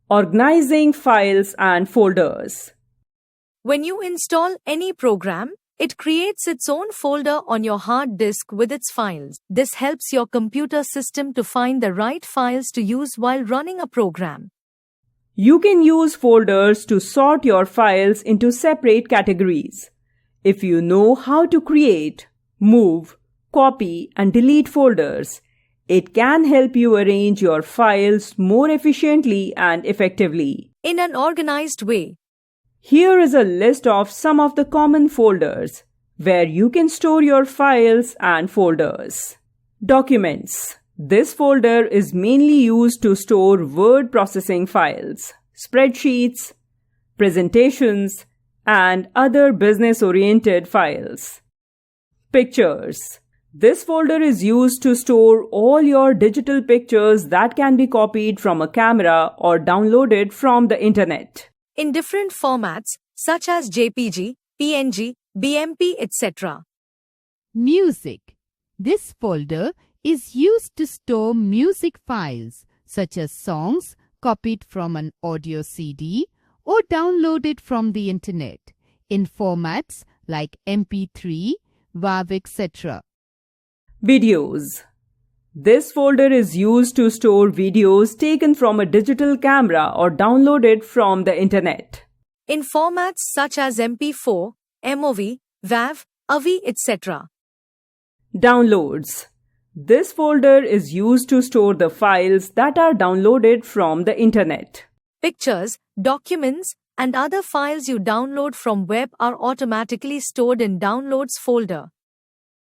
Organizing files and folders. When you install any program, it creates its own folder on your hard disk with its files. This helps your computer system to find the right files to use while running a program. You can use folders to sort your files into separate categories. If you know how to create, move, copy, and delete folders, it can help you arrange your files more efficiently and effectively. In an organized way. Here is a list of some of the common folders where you can store your files and folders. Documents. This folder is mainly used to store word processing files, spreadsheets, presentations, and other business-oriented files. Pictures. This folder is used to store all your digital pictures that can be copied from a camera or downloaded from the internet. In different formats such as JPG, PNG, BMP, etc. Music. This folder is used to store music files such as songs copied from an audio CD or downloaded from the internet in formats like MP3, WAV, etc. Videos. This folder is used to store videos taken from a digital camera or downloaded from the internet. In formats such as MP4, MOV, WAV, AVI, etc. Downloads. This folder is used to store the files that are downloaded from the internet. Pictures, documents, and other files you download from web are automatically stored in Downloads folder.